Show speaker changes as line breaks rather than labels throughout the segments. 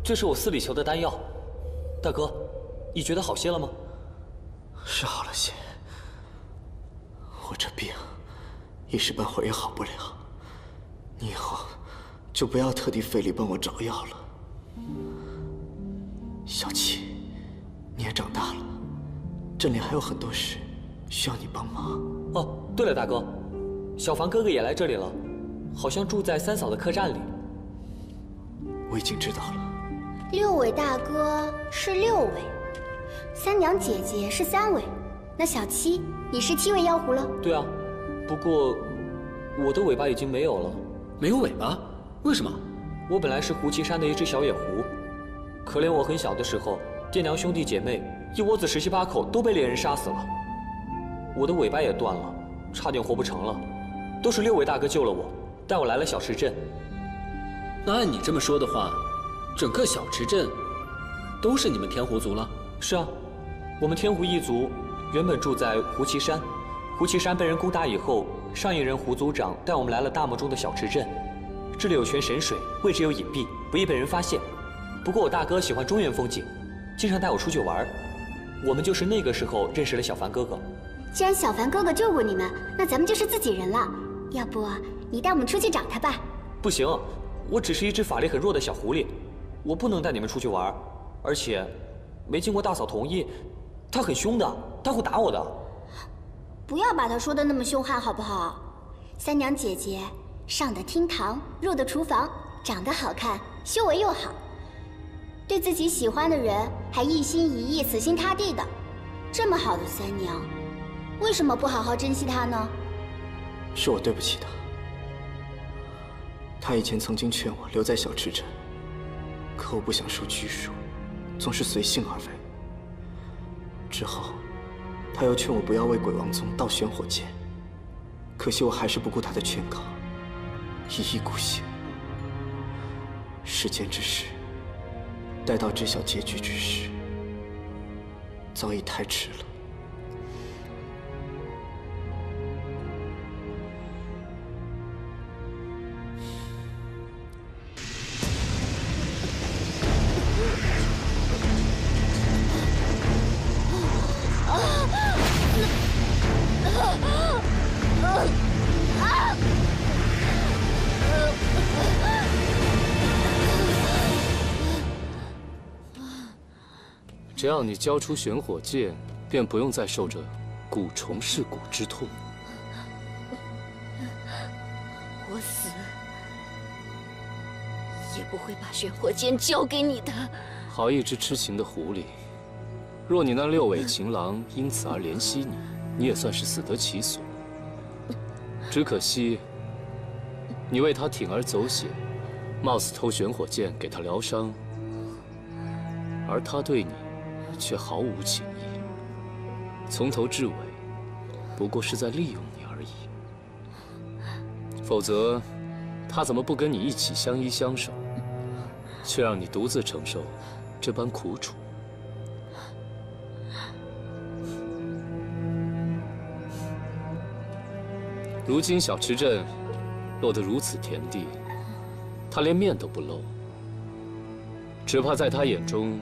这是我4里球的丹药，大哥，你觉得好些了吗？
是好了些，我这病一时半会儿也好不了。你以后就不要特地费力帮我找药了。小七，你也长大了，镇里还有很多事需要你帮忙。
哦，对了，大哥，小凡哥哥也来这里了，好像住在三嫂的客栈里。
我已经知道了。
6位大哥是6位，三娘姐姐是3位，那小七你是7位妖狐了。
对啊，不过我的尾巴已经没有了。
没有尾巴？为什么？
我本来是胡岐山的一只小野狐，可怜我很小的时候，爹娘兄弟姐妹一窝子17、8口都被猎人杀死了，我的尾巴也断了，差点活不成了。都是6位大哥救了我，带我来了小池镇。
那按你这么说的话，整个小池镇都是你们天狐族了？
是啊，我们天狐一族原本住在胡岐山，胡岐山被人攻打以后，上一任胡族长带我们来了大漠中的小池镇。这里有泉神水，位置又隐蔽，不易被人发现。不过我大哥喜欢中原风景，经常带我出去玩。我们就是那个时候认识了小凡哥哥。
既然小凡哥哥救过你们，那咱们就是自己人了。要不你带我们出去找他吧？
不行，我只是一只法力很弱的小狐狸，我不能带你们出去玩，而且没经过大嫂同意，他很凶的，他会打我的。
不要把他说的那么凶悍好不好？三娘姐姐上得厅堂，入得厨房，长得好看，修为又好，对自己喜欢的人还一心一意、死心塌地的，这么好的三娘，为什么不好好珍惜她呢？
是我对不起她。她以前曾经劝我留在小池镇，可我不想受拘束，总是随性而为。之后，她又劝我不要为鬼王宗盗玄火剑，可惜我还是不顾她的劝告，一意孤行。世间之事，待到知晓结局之时，早已太迟了。
只要你交出玄火剑，便不用再受着蛊虫噬骨之痛。
我死也不会把玄火剑交给你的。
好一只痴情的狐狸！若你那6尾情郎因此而怜惜你，你也算是死得其所。只可惜，你为他铤而走险，冒死偷玄火剑给他疗伤，而他对你却毫无情意，从头至尾不过是在利用你而已。否则，他怎么不跟你一起相依相守，却让你独自承受这般苦楚？如今小池镇落得如此田地，他连面都不露，只怕在他眼中，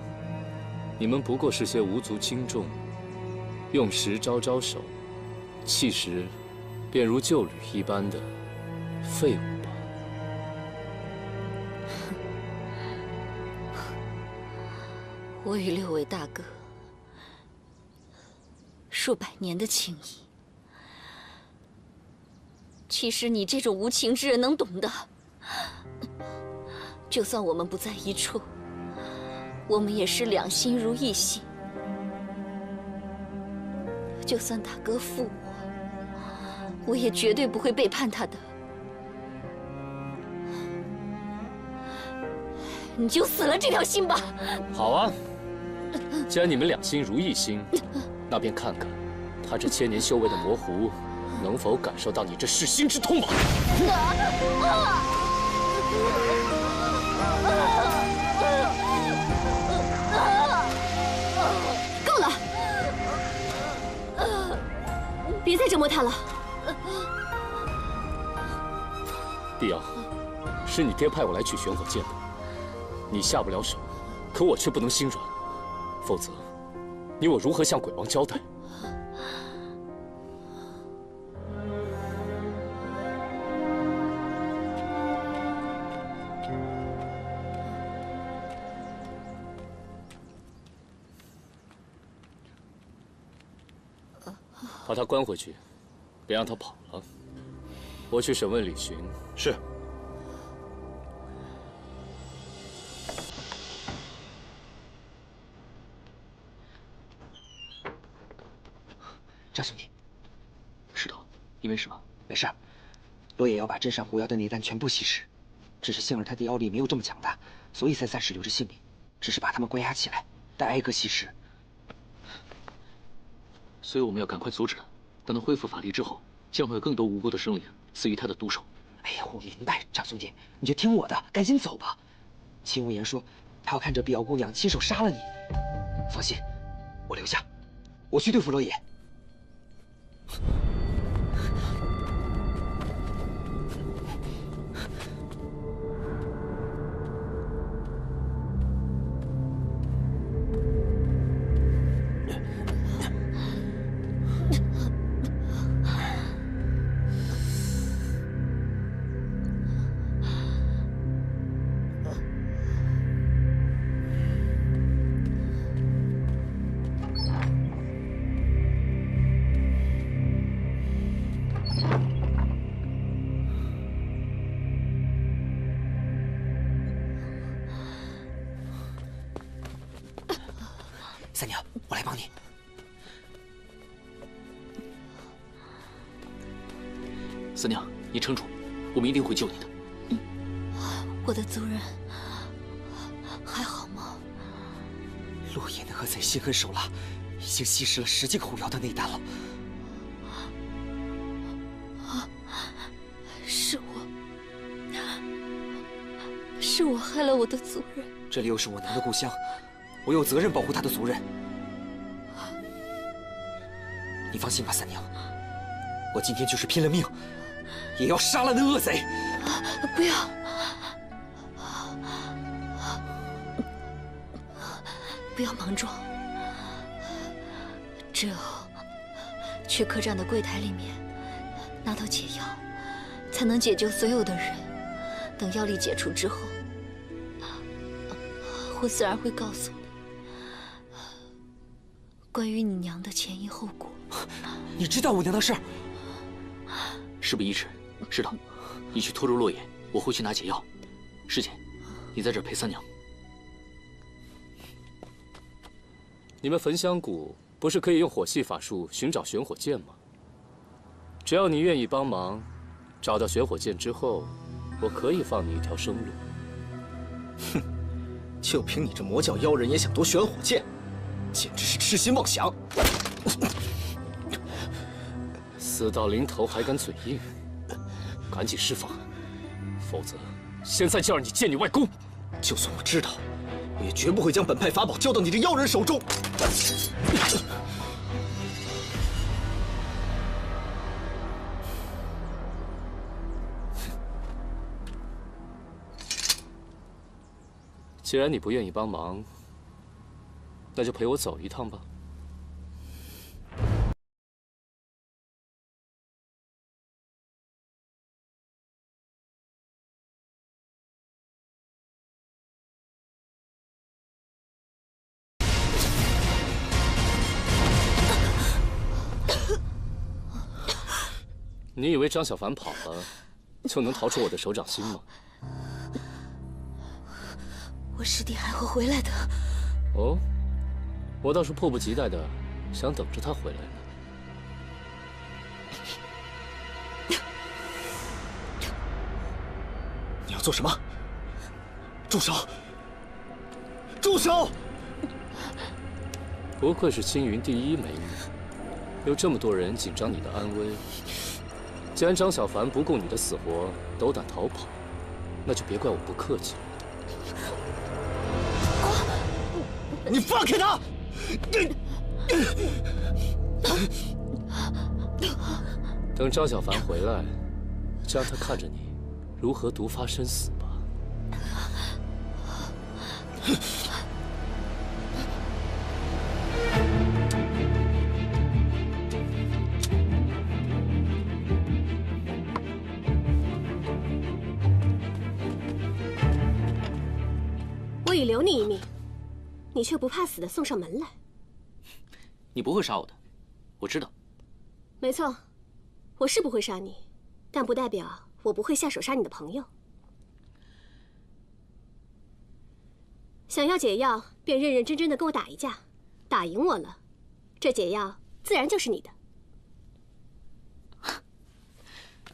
你们不过是些无足轻重，用时招招手，弃时便如旧侣一般的废物吧。
我与6位大哥数百年的情谊，岂是你这种无情之人能懂的？就算我们不在一处，我们也是两心如一心。就算大哥负我，我也绝对不会背叛他的。你就死了这条心吧。
好啊，既然你们两心如一心，那便看看他这千年修为的魔狐能否感受到你这噬心之痛吧。
够了，别再折磨他了。
碧瑶，是你爹派我来取玄火剑的，你下不了手，可我却不能心软，否则，你我如何向鬼王交代？把他关回去，别让他跑了。我去审问李寻。
是。
张兄弟，石头，你没事吧？没事。罗野要把镇上狐妖的内丹全部吸食，只是幸而他的妖力没有这么强大，所以才暂时留着性命，只是把他们关押起来，待挨个吸食。
所以我们要赶快阻止他。等他恢复法力之后，将会有更多无辜的生灵死于他的毒手。
哎呀，我明白，张兄弟，你就听我的，赶紧走吧。秦无言说，他要看着碧瑶姑娘亲手杀了你。放心，我留下，我去对付罗野。三娘，我来帮你。
三娘，你撑住，我们一定会救你的。
我的族人还好吗？
洛野那恶贼心狠手辣，已经吸食了10几个狐妖的内丹了。
是我害了我的族人。
这里又是我娘的故乡，我有责任保护她的族人。你放心吧，三娘，我今天就是拼了命，也要杀了那恶贼。
不要！不要莽撞，只有去客栈的柜台里面拿到解药，才能解救所有的人。等妖力解除之后，我自然会告诉你关于你娘的前因后果。
你知道我娘的事儿？
事不宜迟，石头，你去拖住洛野，我会去拿解药。师姐，你在这儿陪三娘。
你们焚香谷不是可以用火系法术寻找玄火剑吗？只要你愿意帮忙，找到玄火剑之后，我可以放你一条生路。
哼，就凭你这魔教妖人也想夺玄火剑，简直是痴心妄想！
死到临头还敢嘴硬，赶紧释放，否则现在就让你见你外公！
就算我知道，我也绝不会将本派法宝交到你这妖人手中。
既然你不愿意帮忙，那就陪我走一趟吧。你以为张小凡跑了，就能逃出我的手掌心吗？
我师弟还会回来的。
哦，我倒是迫不及待的想等着他回来呢。
你要做什么？住手！住手！
不愧是青云第一美女，有这么多人紧张你的安危。既然张小凡不顾你的死活斗胆逃跑，那就别怪我不客气了。
你放开他！
等张小凡回来，就让他看着你如何毒发生死吧。
留你一命，你却不怕死的送上门来。
你不会杀我的，我知道。
没错，我是不会杀你，但不代表我不会下手杀你的朋友。想要解药，便认认真真的跟我打一架，打赢我了，这解药自然就是你的。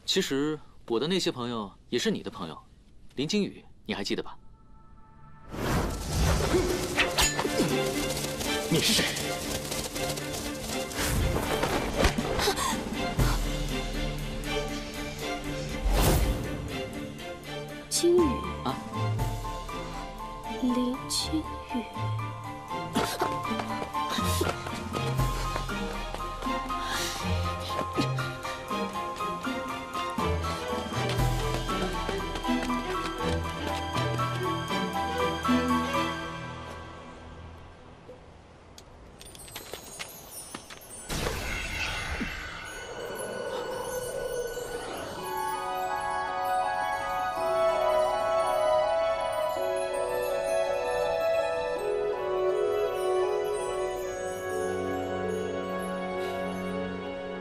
其实我的那些朋友也是你的朋友，林惊羽，你还记得吧？
你是谁？
惊羽
啊，
林惊羽。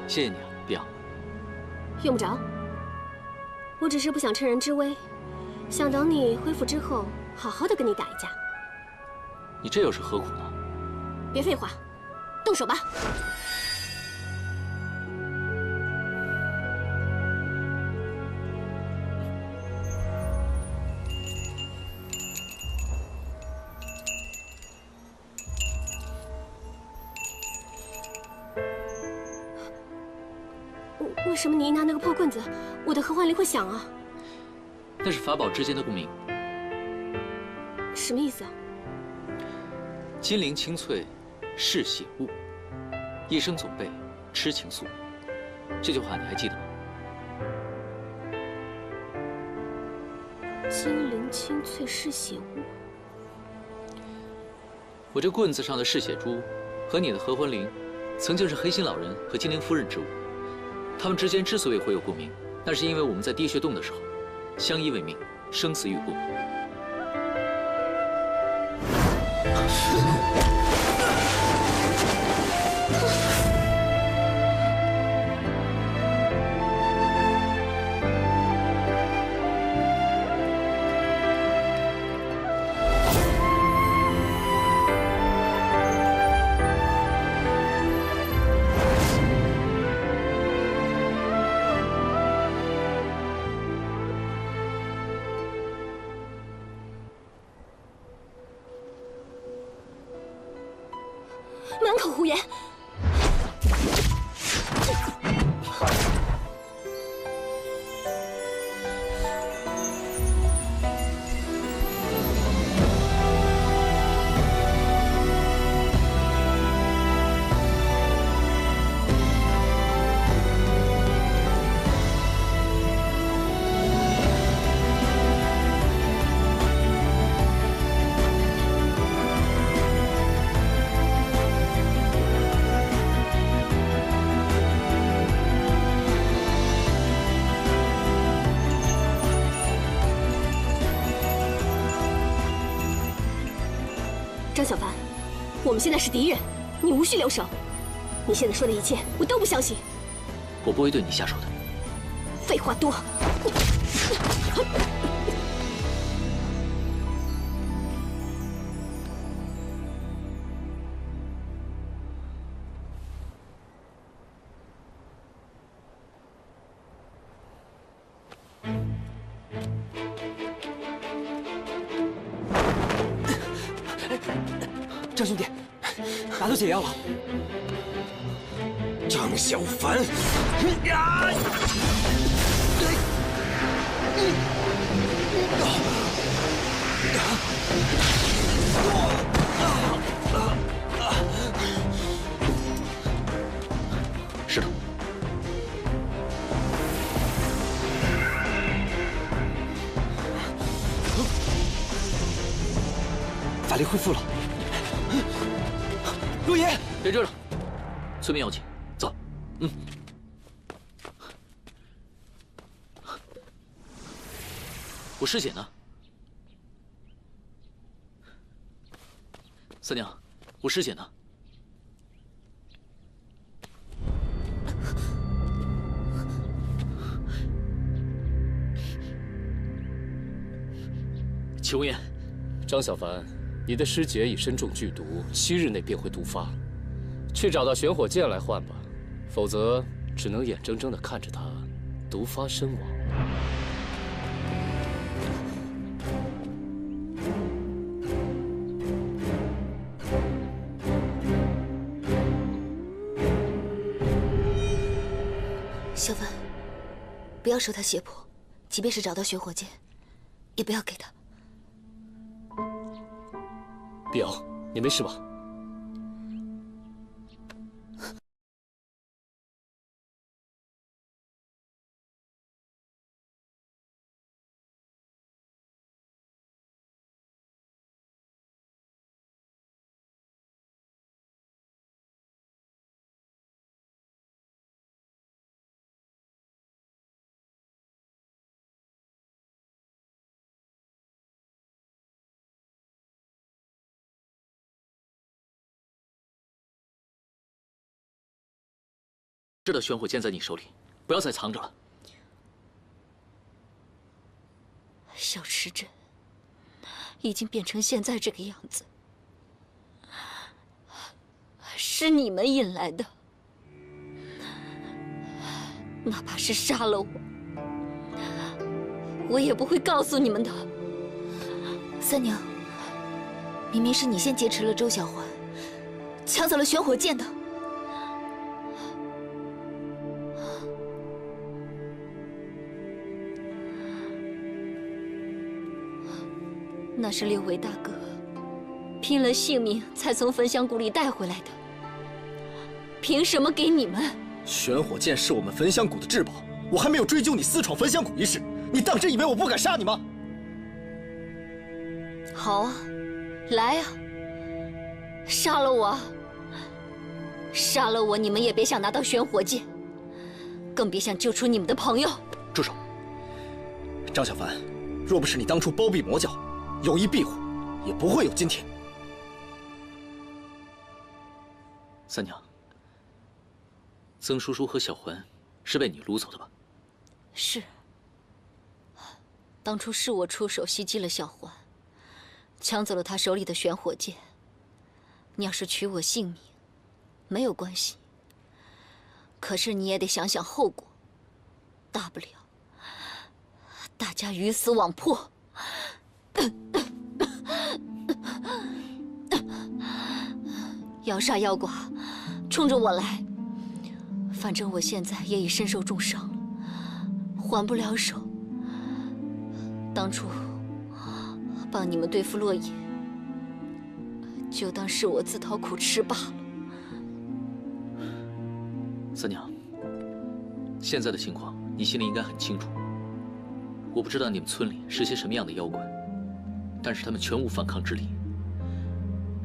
谢谢你啊，碧瑶。
用不着，我只是不想趁人之危，想等你恢复之后，好好的跟你打一架。
你这又是何苦呢？
别废话，动手吧。为什么你一拿那个破棍子，我的合欢铃会响啊？
那是法宝之间的共鸣。
什么意思啊？
金陵清脆，是血雾；一生总被痴情诉。这句话你还记得吗？
金陵清脆是血雾。
我这棍子上的嗜血珠，和你的合欢铃，曾经是黑心老人和金陵夫人之物。他们之间之所以会有共鸣，那是因为我们在滴血洞的时候，相依为命，生死与共。
满口胡言！张小凡，我们现在是敌人，你无需留手。你现在说的一切，我都不相信。
我不会对你下手的。
废话多。
张兄弟，拿到解药了。
张小凡，
是的。
法力恢复了。陆爷，
别追了，催眠要紧，走。我师姐呢？三娘，我师姐呢？齐无言，
张小凡，你的师姐已身中剧毒，7日内便会毒发，去找到玄火剑来换吧，否则只能眼睁睁地看着她毒发身亡。
小凡，不要受他胁迫，即便是找到玄火剑，也不要给他。
表，你没事吧？
知道玄火剑在你手里，不要再藏着了。
小池镇已经变成现在这个样子，是你们引来的。哪怕是杀了我，我也不会告诉你们的。三娘，明明是你先劫持了周小环，抢走了玄火剑的。那是六位大哥拼了性命才从焚香谷里带回来的，凭什么给你们？
玄火剑是我们焚香谷的至宝，我还没有追究你私闯焚香谷一事，你当真以为我不敢杀你吗？
好啊，来啊，杀了我！杀了我，你们也别想拿到玄火剑，更别想救出你们的朋友。
住手！张小凡，若不是你当初包庇魔教，有意庇护，也不会有今天。
三娘，曾叔叔和小环是被你掳走的吧？
是。当初是我出手袭击了小环，抢走了他手里的玄火剑。你要是取我性命，没有关系。可是你也得想想后果，大不了大家鱼死网破。要杀要剐，冲着我来。反正我现在也已身受重伤了，还不了手。当初帮你们对付洛野，就当是我自讨苦吃罢了。
三娘，现在的情况你心里应该很清楚。我不知道你们村里是些什么样的妖怪，但是他们全无反抗之力。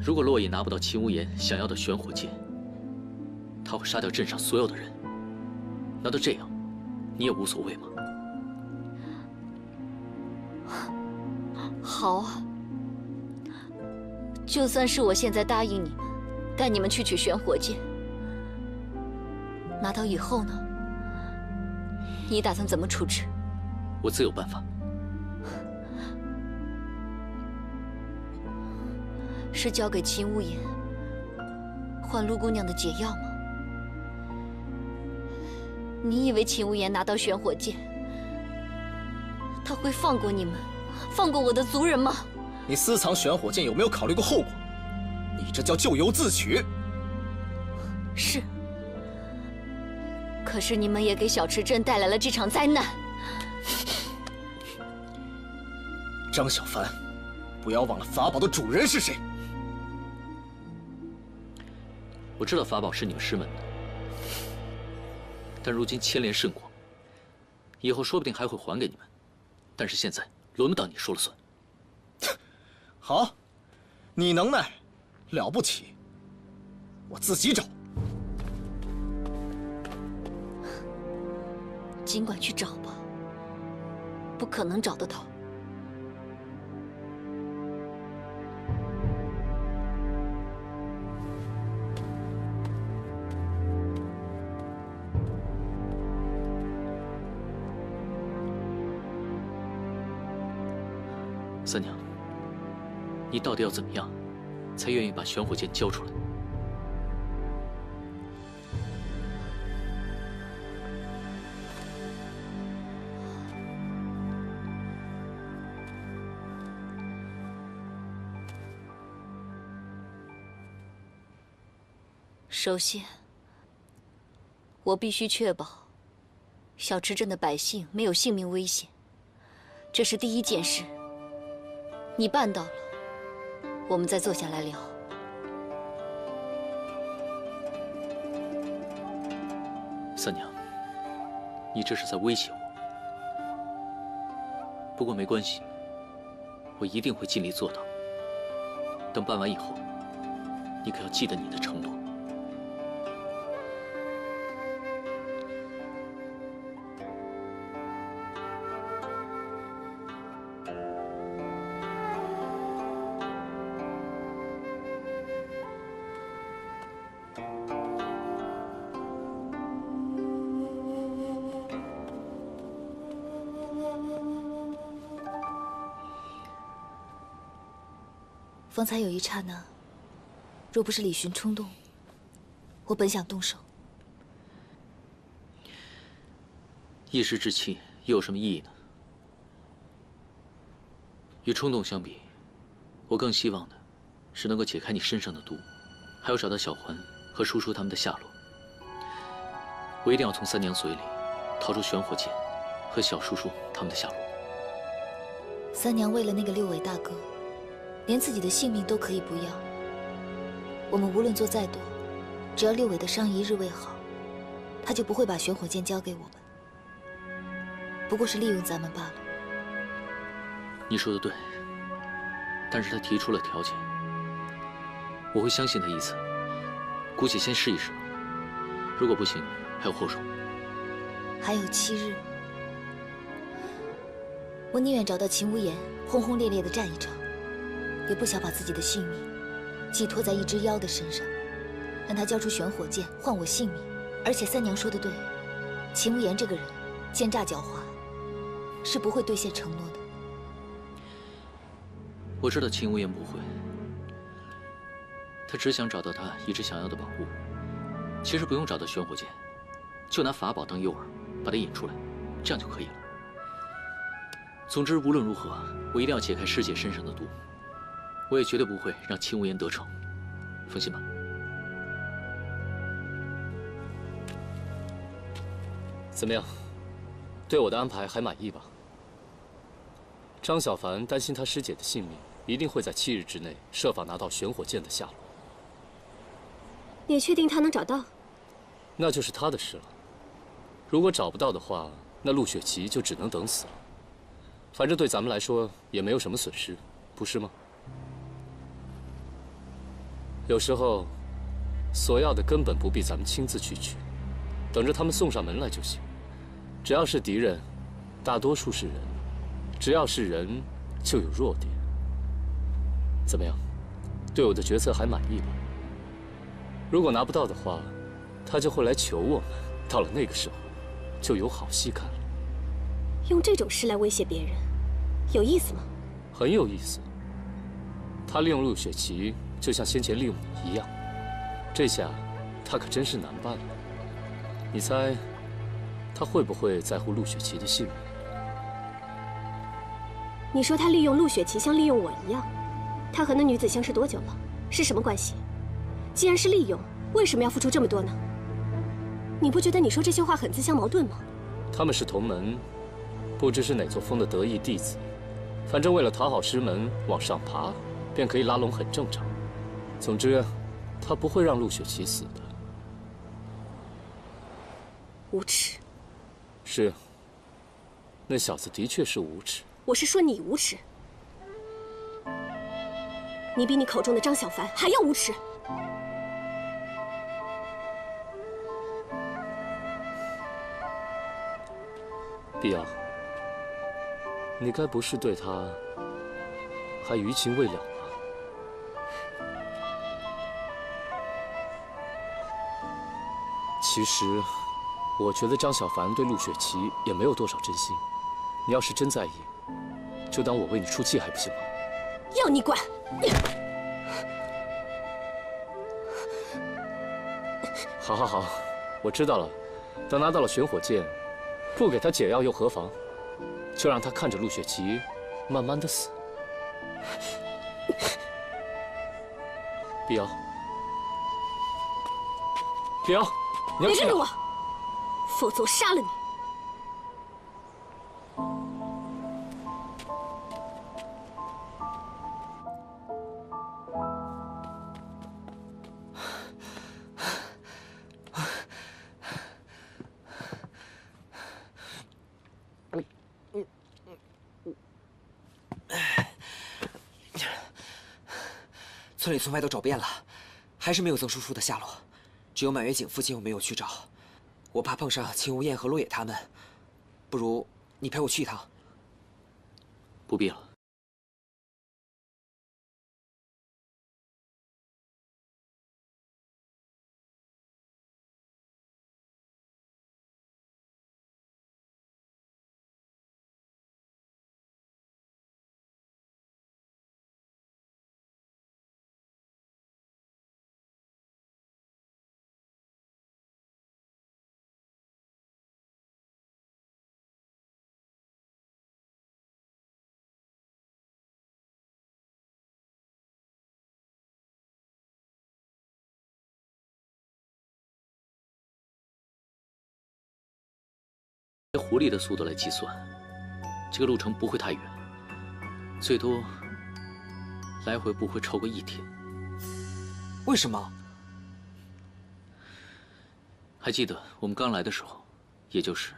如果洛野拿不到秦无言想要的玄火剑，他会杀掉镇上所有的人。难道这样，你也无所谓吗？
好啊，就算是我现在答应你们，带你们去取玄火剑，拿到以后呢？你打算怎么处置？
我自有办法。
是交给秦无言换陆姑娘的解药吗？你以为秦无言拿到玄火剑，他会放过你们，放过我的族人吗？
你私藏玄火剑有没有考虑过后果？你这叫咎由自取。
是。可是你们也给小池镇带来了这场灾难。
张小凡，不要忘了法宝的主人是谁。
我知道法宝是你们师门的，但如今牵连甚广，以后说不定还会还给你们。但是现在轮不到你说了算。
好，你能耐了不起，我自己找。
尽管去找吧，不可能找得到。
三娘，你到底要怎么样，才愿意把玄火剑交出来？
首先，我必须确保小池镇的百姓没有性命危险，这是第一件事。你办到了，我们再坐下来聊。
三娘，你这是在威胁我。不过没关系，我一定会尽力做到。等办完以后，你可要记得你的承诺。
方才有一刹那，若不是李寻冲动，我本想动手。
一时之气又有什么意义呢？与冲动相比，我更希望的是能够解开你身上的毒，还要找到小环和叔叔他们的下落。我一定要从三娘嘴里逃出玄火剑和小叔叔他们的下落。
三娘为了那个六尾大哥，连自己的性命都可以不要。我们无论做再多，只要六尾的伤一日未好，他就不会把玄火剑交给我们。不过是利用咱们罢了。
你说的对，但是他提出了条件，我会相信他一次，姑且先试一试。如果不行，还有后手。
还有7日，我宁愿找到秦无言，轰轰烈烈的战一场，也不想把自己的性命寄托在一只妖的身上，让他交出玄火剑换我性命。而且三娘说的对，秦无言这个人奸诈狡猾，是不会兑现承诺的。
我知道秦无言不会，他只想找到他一直想要的宝物。其实不用找到玄火剑，就拿法宝当诱饵，把他引出来，这样就可以了。总之，无论如何，我一定要解开师姐身上的毒。我也绝对不会让秦无言得逞，放心吧。
怎么样？对我的安排还满意吧？张小凡担心他师姐的性命，一定会在7日之内设法拿到玄火剑的下落。
你确定他能找到？
那就是他的事了。如果找不到的话，那陆雪琪就只能等死了。反正对咱们来说也没有什么损失，不是吗？有时候，所要的根本不必咱们亲自去取，等着他们送上门来就行。只要是敌人，大多数是人；只要是人，就有弱点。怎么样？对我的决策还满意吧？如果拿不到的话，他就会来求我们。到了那个时候，就有好戏看了。
用这种事来威胁别人，有意思吗？
很有意思。他利用陆雪琪，就像先前利用你一样。这下，他可真是难办了。你猜，他会不会在乎陆雪琪的性命？
你说他利用陆雪琪像利用我一样，他和那女子相识多久了？是什么关系？既然是利用，为什么要付出这么多呢？你不觉得你说这些话很自相矛盾吗？
他们是同门，不知是哪座峰的得意弟子，反正为了讨好师门往上爬，便可以拉拢，很正常。总之，他不会让陆雪琪死的。
无耻！
是，那小子的确是无耻。
我是说你无耻，你比你口中的张小凡还要无耻。
碧瑶，你该不是对他还余情未了吧？其实，我觉得张小凡对陆雪琪也没有多少真心。你要是真在意，就当我为你出气还不行吗？
要你管！
好，好，好，我知道了。等拿到了玄火剑，不给他解药又何妨？就让他看着陆雪琪慢慢的死。碧瑶，碧瑶，你要去哪？
别跟着我，否则我杀了你！
村里村外都找遍了，还是没有曾叔叔的下落。只有满月井附近我没有去找，我怕碰上秦无厌和陆野他们。不如你陪我去一趟。
不必了。以狐狸的速度来计算，这个路程不会太远，最多来回不会超过1天。
为什么？
还记得我们刚来的时候，也就是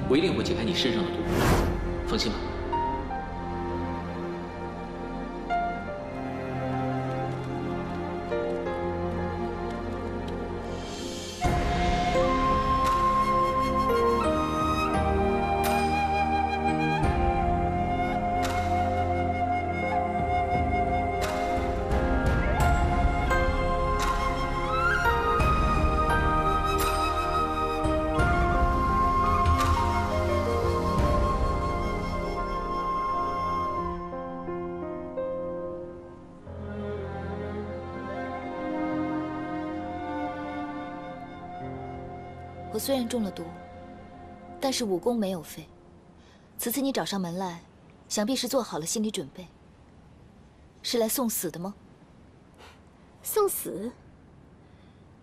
我一定会解开你身上的毒，放心吧。
我虽然中了毒，但是武功没有废。此次你找上门来，想必是做好了心理准备，是来送死的吗？
送死？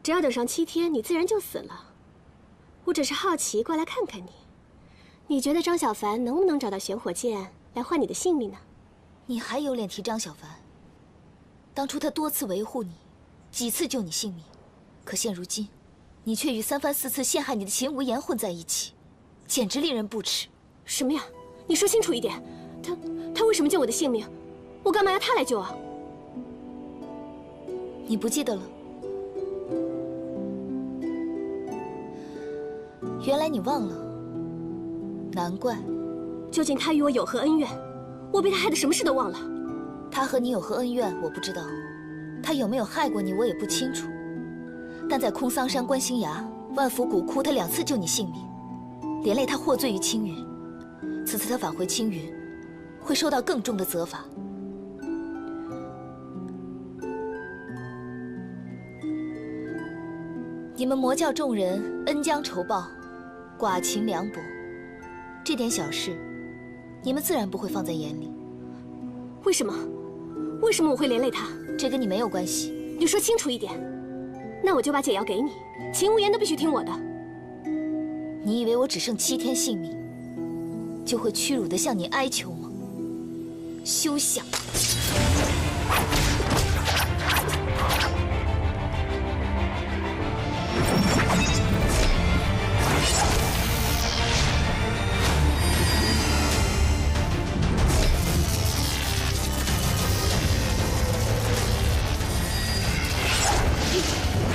只要等上7天，你自然就死了。我只是好奇过来看看你，你觉得张小凡能不能找到玄火剑来换你的性命呢？
你还有脸提张小凡？当初他多次维护你，几次救你性命，可现如今，你却与3番4次陷害你的秦无言混在一起，简直令人不齿。
什么呀？你说清楚一点，他为什么救我的性命？我干嘛要他来救啊？
你不记得了？原来你忘了，难怪。
究竟他与我有何恩怨？我被他害得什么事都忘了。
他和你有何恩怨，我不知道；他有没有害过你，我也不清楚。但在空桑山观星崖、万福古窟，他2次救你性命，连累他获罪于青云。此次他返回青云，会受到更重的责罚。你们魔教众人恩将仇报，寡情凉薄，这点小事，你们自然不会放在眼里。
为什么？为什么我会连累他？
这跟你没有关系。
你说清楚一点。那我就把解药给你，秦无言都必须听我的。
你以为我只剩7天性命，就会屈辱地向你哀求吗？休想！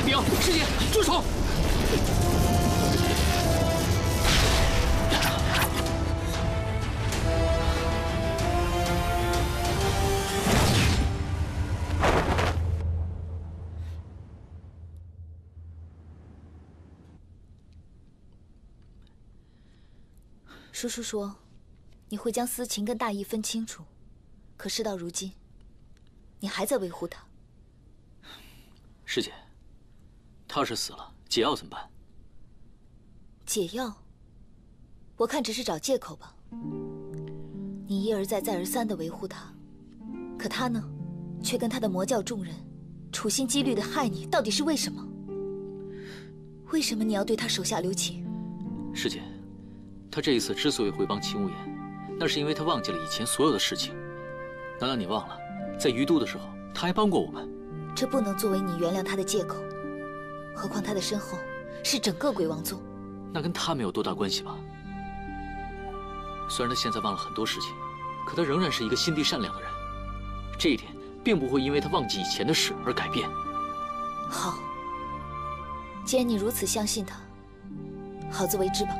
冰师姐，住手！
叔叔说，你会将私情跟大义分清楚，可事到如今，你还在维护他。
师姐，他要是死了，解药怎么办？
解药？我看只是找借口吧。你一而再、再而三地维护他，可他呢，却跟他的魔教众人处心积虑地害你，到底是为什么？为什么你要对他手下留情？
师姐，他这一次之所以会帮秦无言，那是因为他忘记了以前所有的事情。难道你忘了，在于都的时候，他还帮过我们？
这不能作为你原谅他的借口。何况他的身后是整个鬼王宗，
那跟他没有多大关系吧？虽然他现在忘了很多事情，可他仍然是一个心地善良的人。这一点并不会因为他忘记以前的事而改变。
好，既然你如此相信他，好自为之吧。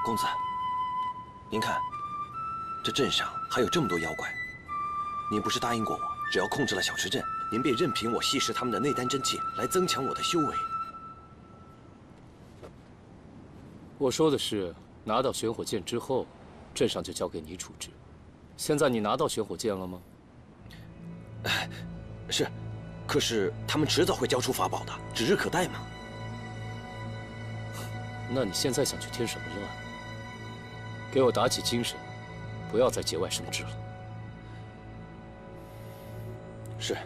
公子，您看，这镇上还有这么多妖怪。您不是答应过我，只要控制了小池镇，您便任凭我吸食他们的内丹真气，来增强我的修为。
我说的是，拿到玄火剑之后，镇上就交给你处置。现在你拿到玄火剑了吗？
是，可是他们迟早会交出法宝的，指日可待嘛。
那你现在想去添什么乱？给我打起精神，不要再节外生枝了。
是，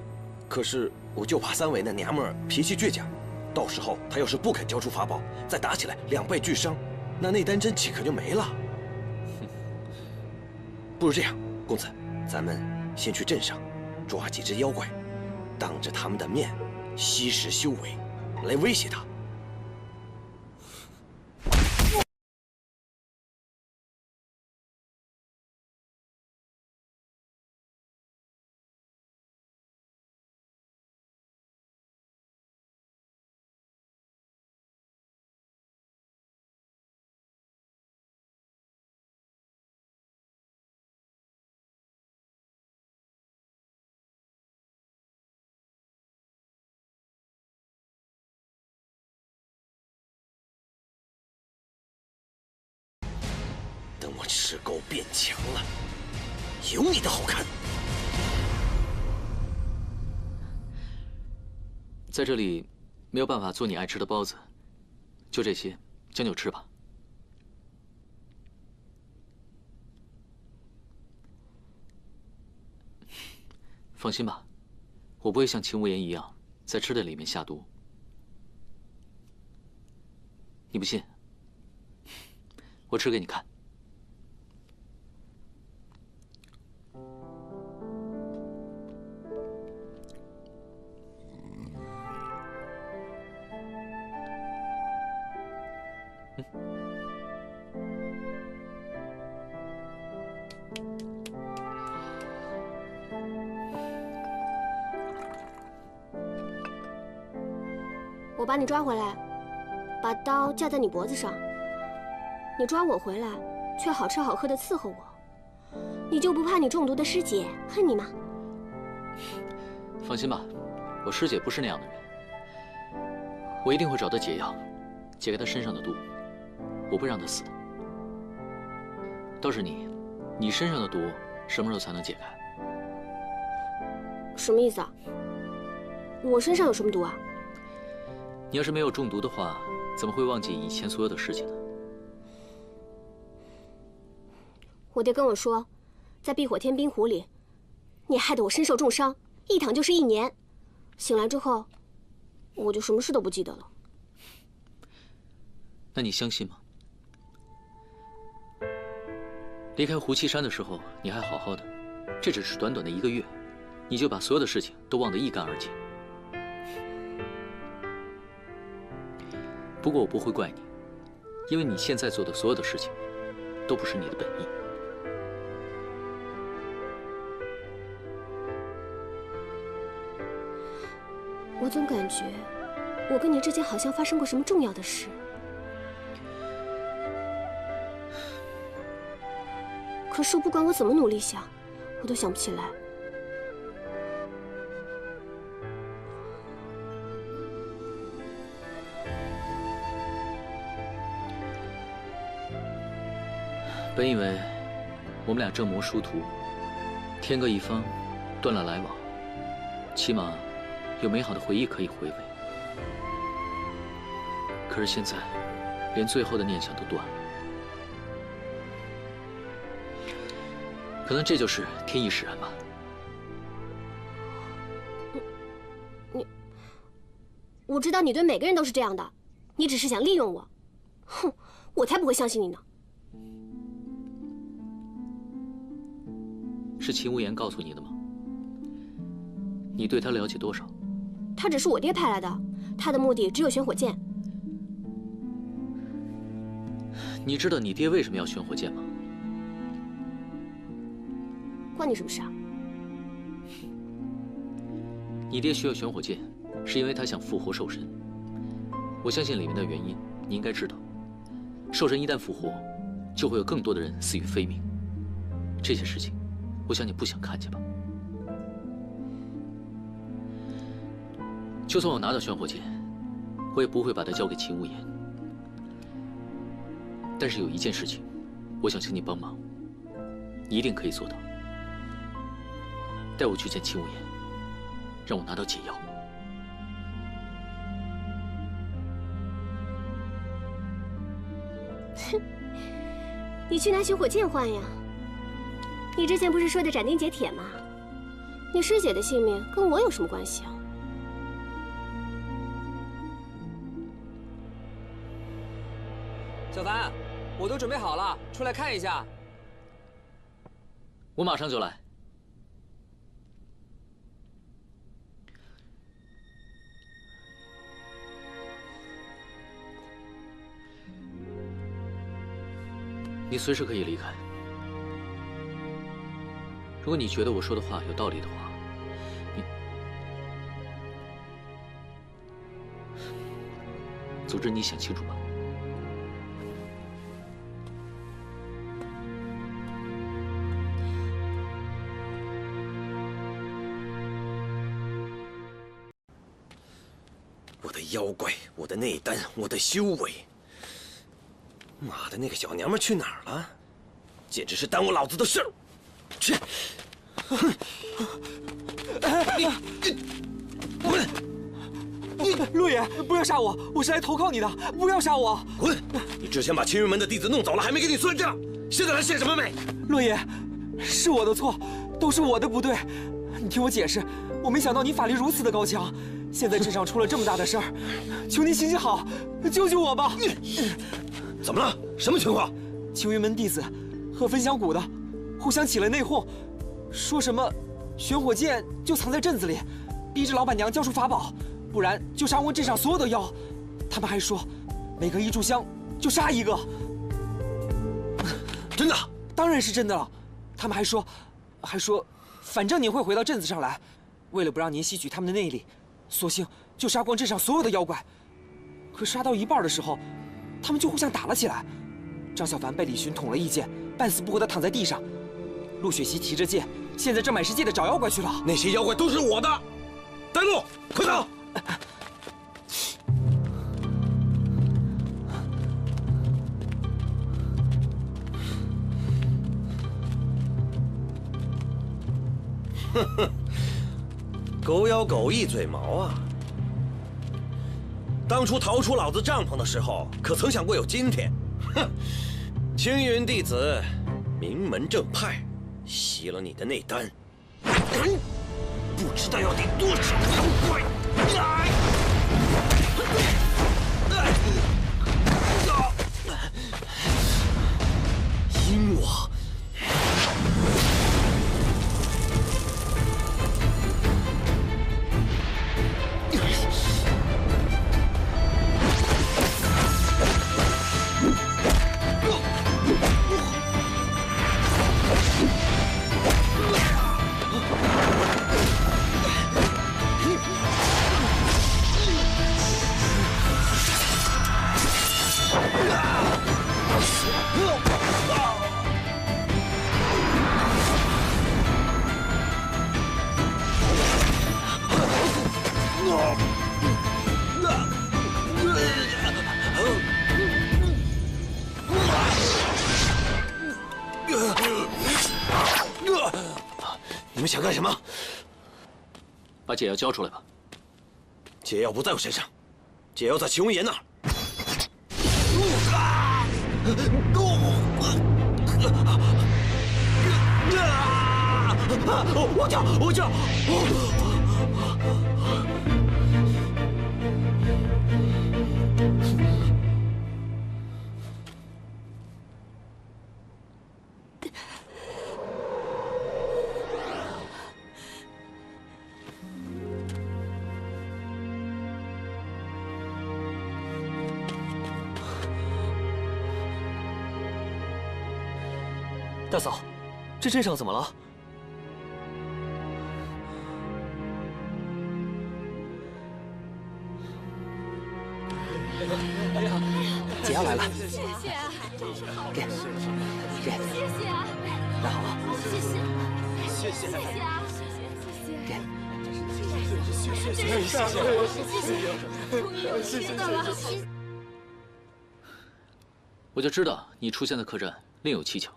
可是我就怕三尾那娘们儿脾气倔强，到时候她要是不肯交出法宝，再打起来两败俱伤，那内丹真气可就没了。不如这样，公子，咱们先去镇上抓几只妖怪，当着他们的面吸食修为，来威胁他。等我赤狗变强了，有你的好看！
在这里没有办法做你爱吃的包子，就这些，将就吃吧。放心吧，我不会像秦无言一样在吃的里面下毒。你不信？我吃给你看。
我把你抓回来，把刀架在你脖子上，你抓我回来，却好吃好喝的伺候我，你就不怕你中毒的师姐恨你吗？
放心吧，我师姐不是那样的人，我一定会找到解药，解开她身上的毒，我不会让她死的。倒是你，你身上的毒什么时候才能解开？
什么意思啊？我身上有什么毒啊？
你要是没有中毒的话，怎么会忘记以前所有的事情呢？
我爹跟我说，在碧火天冰湖里，你害得我身受重伤，一躺就是1年。醒来之后，我就什么事都不记得了。
那你相信吗？离开胡岐山的时候，你还好好的，这只是短短的1个月，你就把所有的事情都忘得一干二净。不过我不会怪你，因为你现在做的所有的事情，都不是你的本意。
我总感觉，我跟你之间好像发生过什么重要的事。可是不管我怎么努力想，我都想不起来。
本以为我们俩正谋殊途，天各一方，断了来往，起码有美好的回忆可以回味。可是现在，连最后的念想都断了。可能这就是天意使然吧。
我知道你对每个人都是这样的，你只是想利用我。哼，我才不会相信你呢。
是秦无言告诉你的吗？你对他了解多少？
他只是我爹派来的，他的目的只有选火箭。
你知道你爹为什么要选火箭吗？
关你什么事啊？
你爹需要选火箭，是因为他想复活兽神。我相信里面的原因，你应该知道。兽神一旦复活，就会有更多的人死于非命。这些事情，我想你不想看见吧？就算我拿到选火箭，我也不会把它交给秦无言。但是有一件事情，我想请你帮忙，你一定可以做到。带我去见秦无言，让我拿到解药。
哼，你去拿选火箭换呀？你之前不是说的斩钉截铁吗？你师姐的性命跟我有什么关系啊？
小凡，我都准备好了，出来看一下。
我马上就来。你随时可以离开。如果你觉得我说的话有道理的话，总之你想清楚吧。
我的妖怪，我的内丹，我的修为。妈的，那个小娘们去哪儿了？简直是耽误老子的事儿！去！滚！
你陆爷，不要杀我！我是来投靠你的，不要杀我！
滚！你之前把青云门的弟子弄走了，还没给你算账，现在来献什么媚？
陆爷，是我的错，都是我的不对，你听我解释，我没想到你法力如此的高强。现在镇上出了这么大的事儿，求您行行好，救救我吧！
怎么了？什么情况？
青云门弟子和分享谷的互相起了内讧，说什么玄火剑就藏在镇子里，逼着老板娘交出法宝，不然就杀光镇上所有的妖。他们还说，每隔1炷香就杀一个。
真的？
当然是真的了。他们还说，反正您会回到镇子上来，为了不让您吸取他们的内力，索性就杀光镇上所有的妖怪。可杀到一半的时候，他们就互相打了起来。张小凡被李寻捅了一剑，半死不活地躺在地上。陆雪琪提着剑，现在正满世界的找妖怪去了。
那些妖怪都是我的，带路，快走！哼哼，狗咬狗，一嘴毛啊！当初逃出老子帐篷的时候，可曾想过有今天？哼，青云弟子，名门正派，吸了你的内丹，不知道要顶多少妖怪！阴我！你们想干什么？
把解药交出来吧。
解药不在我身上，解药在秦文言那儿。我叫！
大嫂，这镇上怎么了？解药来了，
谢谢啊，
给，
谢谢啊，
拿好了，
谢谢啊，谢谢，
给，
终于有吃的了。
我就知道你出现在客栈另有蹊跷。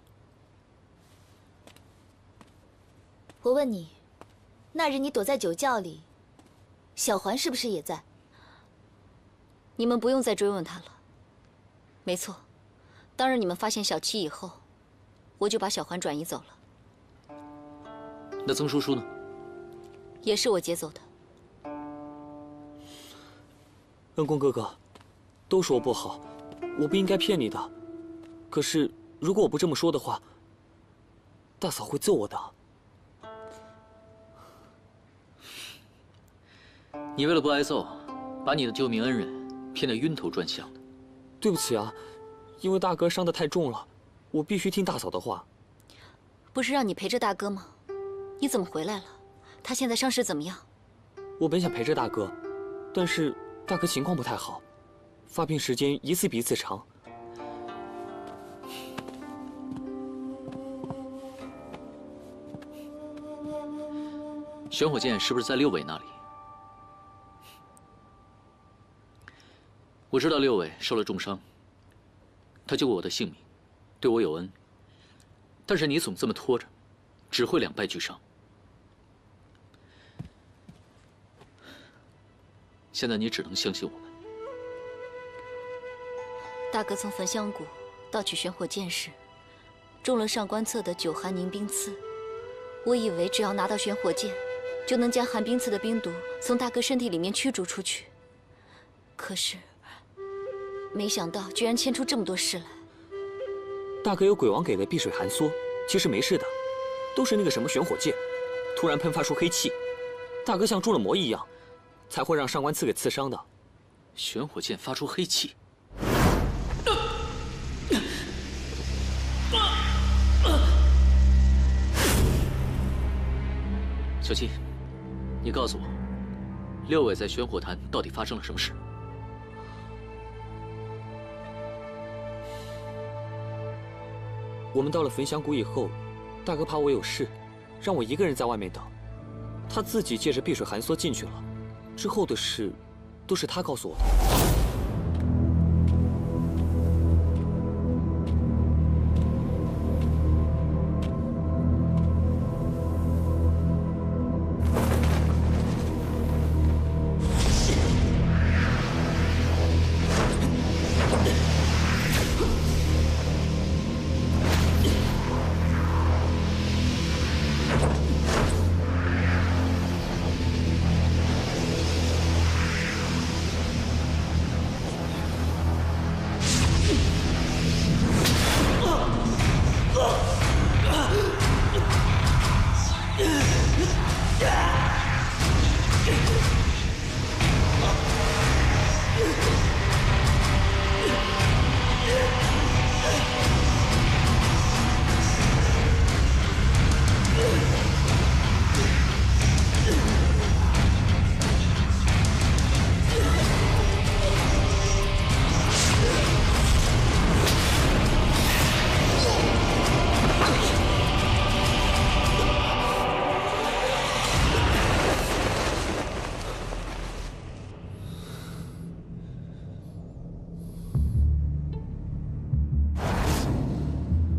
我问你，那日你躲在酒窖里，小环是不是也在？你们不用再追问他了。没错，当日你们发现小七以后，我就把小环转移走了。
那曾叔叔呢？
也是我接走的。
恩公哥哥，都是我不好，我不应该骗你的。可是如果我不这么说的话，大嫂会揍我的。
你为了不挨揍，把你的救命恩人骗得晕头转向的。
对不起啊，因为大哥伤得太重了，我必须听大嫂的话。
不是让你陪着大哥吗？你怎么回来了？他现在伤势怎么样？
我本想陪着大哥，但是大哥情况不太好，发病时间一次比一次长。
玄火剑是不是在六尾那里？我知道六尾受了重伤，他救过我的性命，对我有恩。但是你总这么拖着，只会两败俱伤。现在你只能相信我们。
大哥从焚香谷盗取玄火剑时，中了上官侧的九寒凝冰刺。我以为只要拿到玄火剑，就能将寒冰刺的冰毒从大哥身体里面驱逐出去。可是，没想到居然牵出这么多事来。
大哥有鬼王给的避水寒梭，其实没事的，都是那个什么玄火剑，突然喷发出黑气，大哥像中了魔一样，才会让上官刺给刺伤的。
玄火剑发出黑气。 小七，你告诉我，六尾在玄火潭到底发生了什么事？
我们到了焚香谷以后，大哥怕我有事，让我一个人在外面等。他自己借着避水寒梭进去了，之后的事，都是他告诉我的。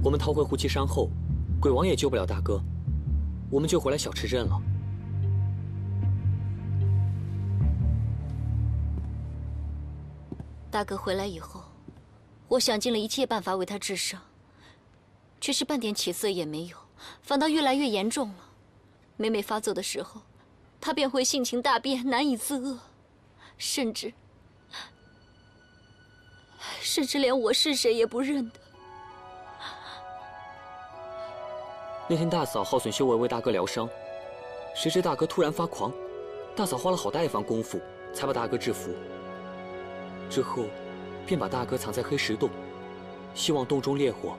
我们逃回胡岐山后，鬼王也救不了大哥，我们就回来小池镇了。
大哥回来以后，我想尽了一切办法为他治伤，却是半点起色也没有，反倒越来越严重了。每每发作的时候，他便会性情大变，难以自遏，甚至连我是谁也不认得。
那天大嫂耗损修为为大哥疗伤，谁知大哥突然发狂，大嫂花了好大一番功夫才把大哥制服。之后，便把大哥藏在黑石洞，希望洞中烈火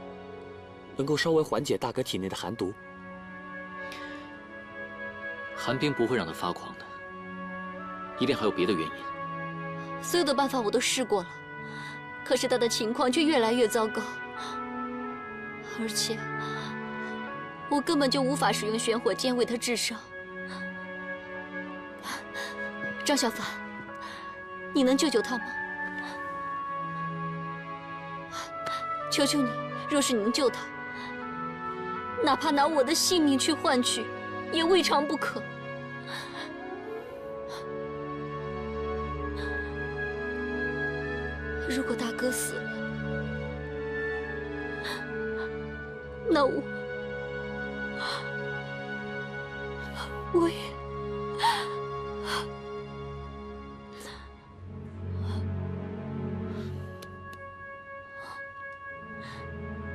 能够稍微缓解大哥体内的寒毒。
寒冰不会让他发狂的，一定还有别的原因。
所有的办法我都试过了，可是他的情况却越来越糟糕，而且。 我根本就无法使用玄火剑为他治伤。张小凡，你能救救他吗？求求你，若是你能救他，哪怕拿我的性命去换取，也未尝不可。如果大哥死了，那我也……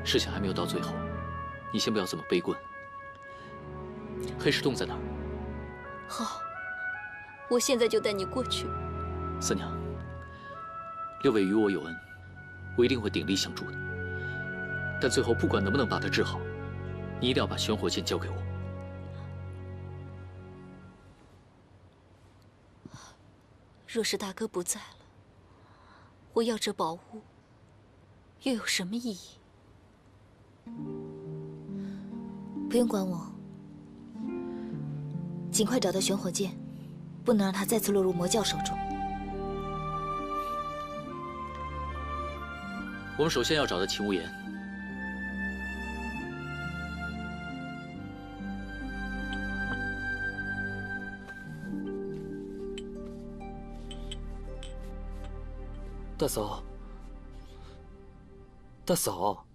事情还没有到最后，你先不要这么悲观。黑石洞在哪儿？
好，我现在就带你过去。
三娘，六位与我有恩，我一定会鼎力相助的。但最后不管能不能把他治好，你一定要把玄火剑交给我。
若是大哥不在了，我要这宝物，又有什么意义？
不用管我，尽快找到玄火剑，不能让它再次落入魔教手中。
我们首先要找的秦无言。
大嫂，大嫂，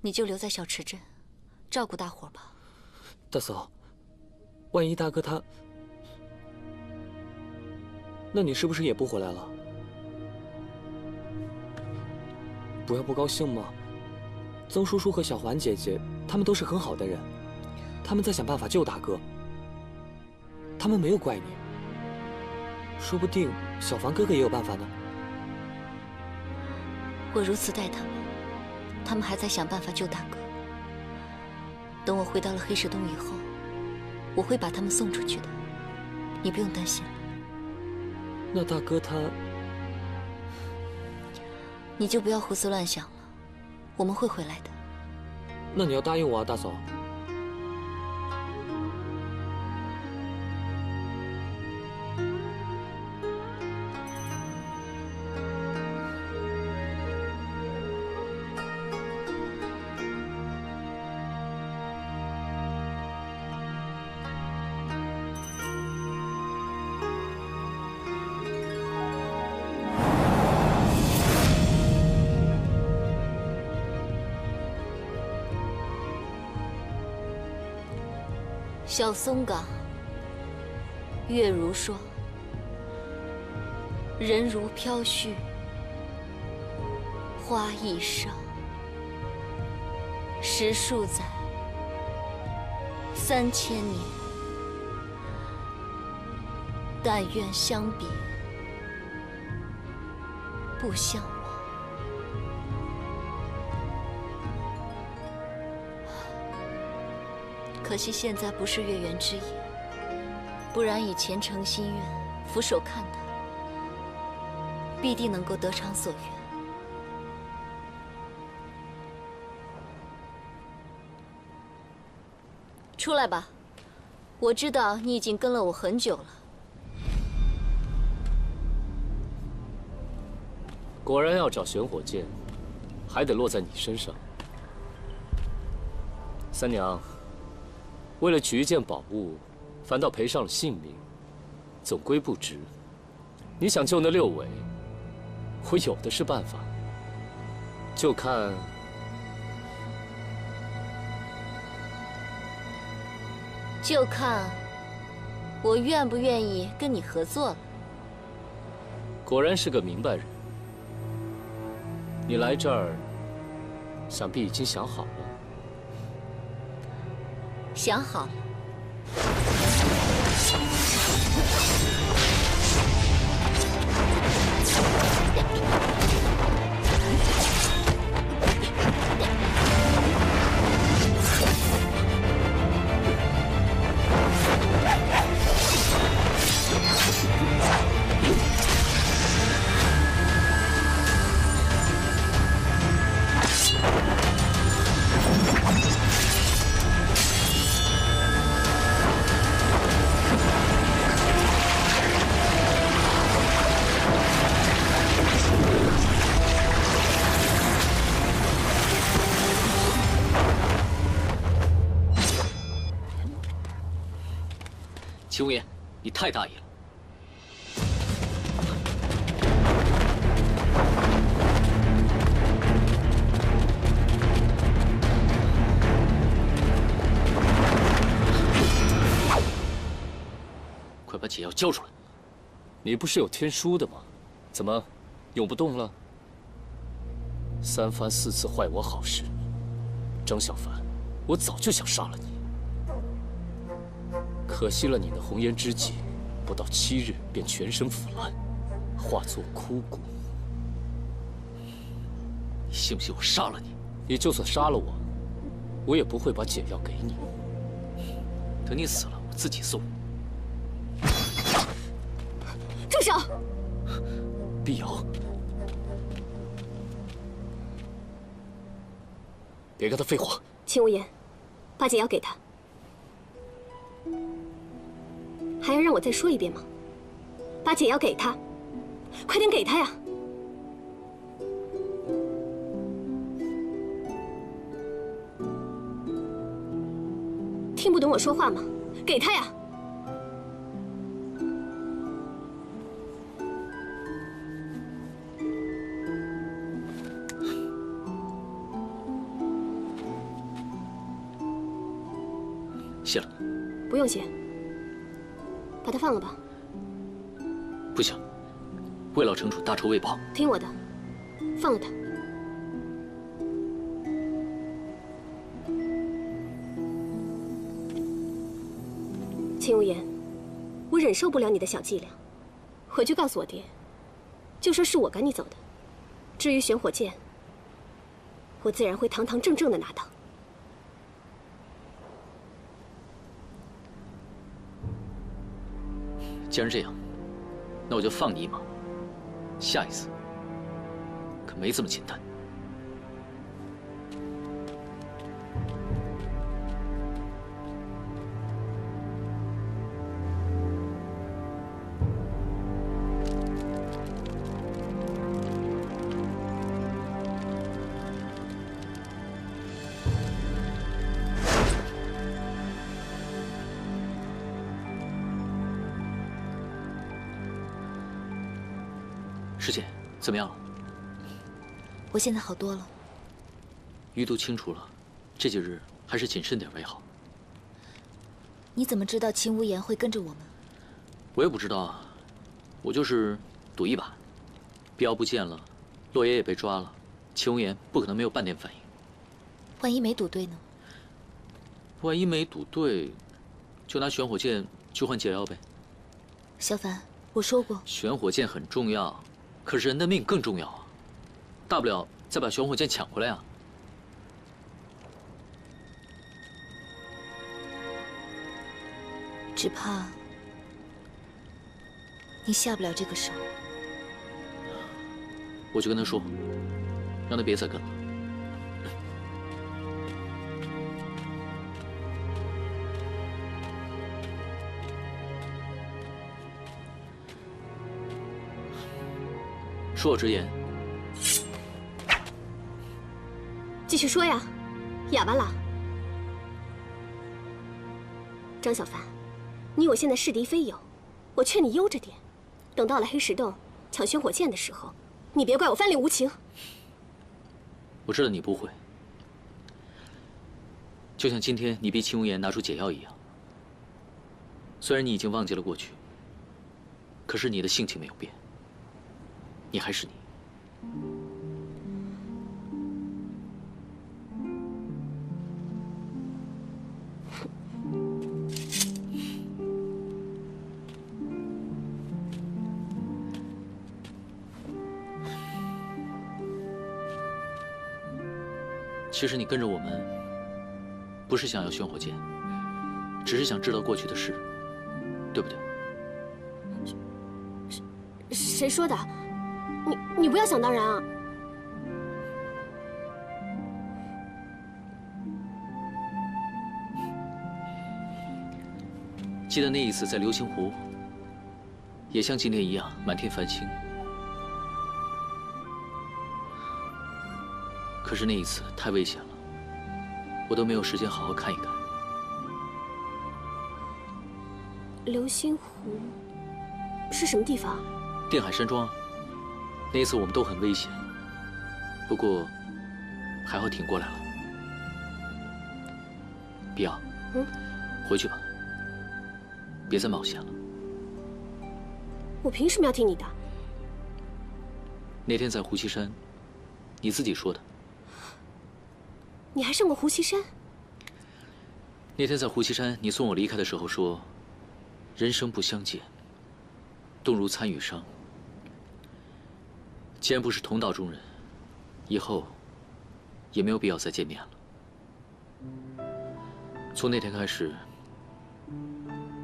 你就留在小池镇，照顾大伙吧。
大嫂，万一大哥他……那你是不是也不回来了？不要不高兴嘛。曾叔叔和小环姐姐，他们都是很好的人，他们在想办法救大哥。他们没有怪你，说不定小凡哥哥也有办法呢。
我如此待他们，他们还在想办法救大哥。等我回到了黑石洞以后，我会把他们送出去的，你不用担心了。
那大哥他……
你就不要胡思乱想了，我们会回来的。
那你要答应我啊，大嫂。
小松岗，月如霜，人如飘絮，花易伤。时数载，3000年，但愿相别不相忘。可惜现在不是月圆之夜，不然以虔诚心愿，俯首看他，必定能够得偿所愿。出来吧，我知道你已经跟了我很久了。
果然要找玄火剑，还得落在你身上。三娘。为了取一件宝物，反倒赔上了性命，总归不值。你想救那6尾，我有的是办法，就看
我愿不愿意跟你合作了。
果然是个明白人。你来这儿，想必已经想好了。
想好了。
秦无言，你太大意了。快把解药交出来！
你不是有天书的吗？怎么，用不动了？3番4次坏我好事，张小凡，我早就想杀了你。 可惜了你的红颜知己，不到7日便全身腐烂，化作枯骨。
你信不信我杀了你？
你就算杀了我，我也不会把解药给你。
等你死了，我自己送。
住手！
碧瑶，别跟他废话。
秦无言，把解药给他。 还要让我再说一遍吗？把解药给他，快点给他呀！听不懂我说话吗？给他呀！不用谢，把他放了吧。
不行，为了惩处大仇未报。
听我的，放了他。秦无言，我忍受不了你的小伎俩，回去告诉我爹，就说是我赶你走的。至于玄火剑，我自然会堂堂正正的拿到。
既然这样，那我就放你一马。下一次可没这么简单。师姐，怎么样了？
我现在好多了。
余毒清除了，这几日还是谨慎点为好。
你怎么知道秦无言会跟着我们？
我也不知道啊，我就是赌一把。碧瑶不见了，洛爷也被抓了，秦无言不可能没有半点反应。
万一没赌对呢？
万一没赌对，就拿玄火剑去换解药呗。
小凡，我说过，
玄火剑很重要。可是人的命更重要啊！大不了再把玄火剑抢回来啊！
只怕你下不了这个手。
我就跟他说，让他别再跟了。恕我直言，
继续说呀，哑巴了。张小凡，你我现在是敌非友，我劝你悠着点，等到了黑石洞抢玄火剑的时候，你别怪我翻脸无情。
我知道你不会，就像今天你逼秦无言拿出解药一样。虽然你已经忘记了过去，可是你的性情没有变。你还是你。其实你跟着我们，不是想要玄火剑，只是想知道过去的事，对不对？
谁说的？你不要想当然啊！
记得那一次在流星湖，也像今天一样满天繁星。可是那一次太危险了，我都没有时间好好看一看。
流星湖是什么地方？
定海山庄。那一次我们都很危险，不过还好挺过来了。碧瑶，回去吧，别再冒险了。
我凭什么要听你的？
那天在胡岐山，你自己说的。
你还上过胡岐山？
那天在胡岐山，你送我离开的时候说：“人生不相见，动如参与商。”既然不是同道中人，以后也没有必要再见面了。从那天开始，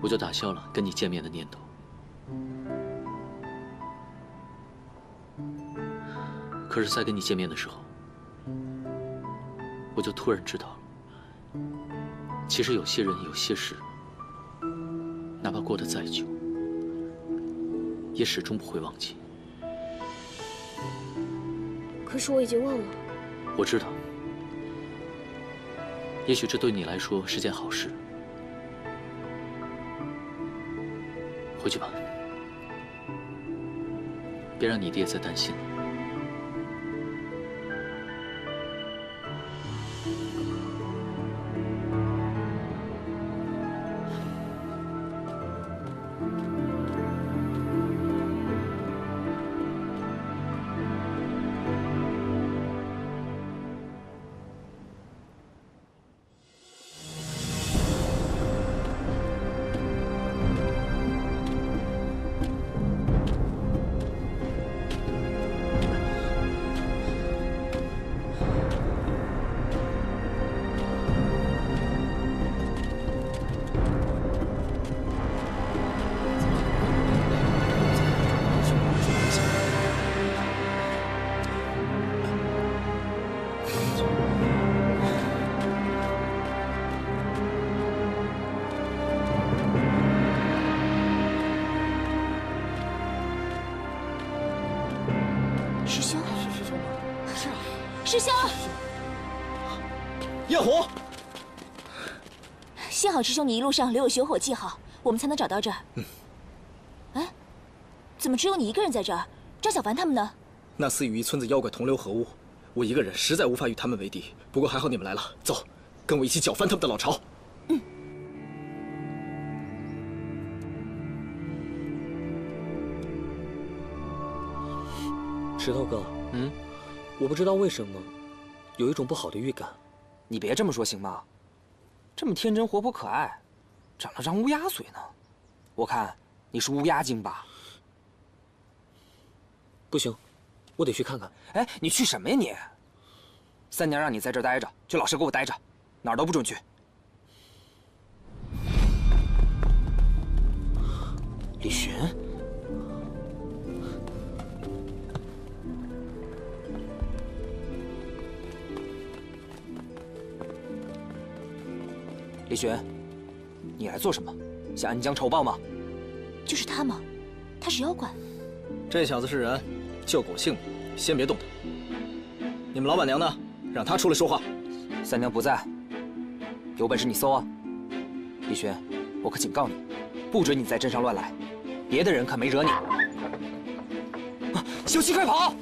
我就打消了跟你见面的念头。可是，在跟你见面的时候，我就突然知道了，其实有些人、有些事，哪怕过得再久，也始终不会忘记。
可是我已经忘了。
我知道，也许这对你来说是件好事。回去吧，别让你爹再担心了。
师兄，
焰火，
幸好师兄你一路上留有血火记号，我们才能找到这儿。哎，怎么只有你一个人在这儿？张小凡他们呢？
那4与1村子妖怪同流合污，我一个人实在无法与他们为敌。不过还好你们来了，走，跟我一起搅翻他们的老巢。
石头哥，我不知道为什么，有一种不好的预感。
你别这么说行吗？这么天真活泼可爱，长了张乌鸦嘴呢。我看你是乌鸦精吧？
不行，我得去看看。
哎，你去什么呀你？三娘让你在这儿待着，就老实给我待着，哪儿都不准去。李寻。李寻，你来做什么？想恩将仇报吗？
就是他吗？他是妖怪。
这小子是人，就给我性命，先别动他。你们老板娘呢？让她出来说话。
三娘不在，有本事你搜啊！李寻，我可警告你，不准你在镇上乱来，别的人可没惹你。小七，快跑！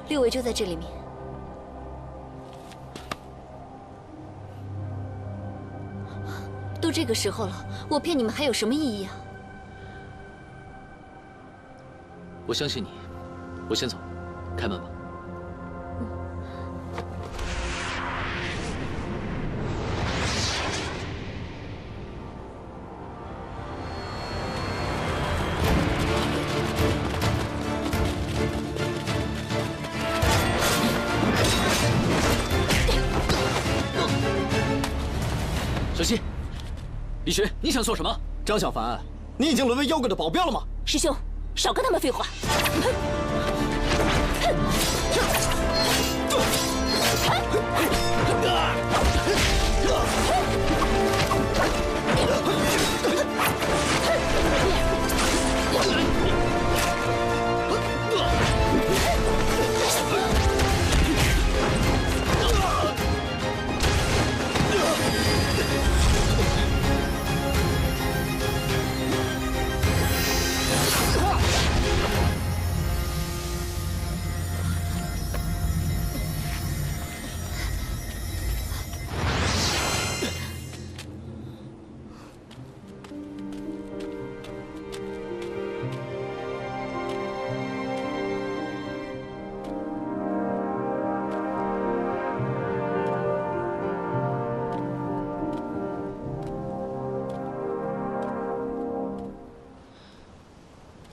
六位就在这里面。都这个时候了，我骗你们还有什么意义啊？
我相信你，我先走，开门吧。小希，李寻，你想做什么？
张小凡，你已经沦为妖怪的保镖了吗？
师兄，少跟他们废话。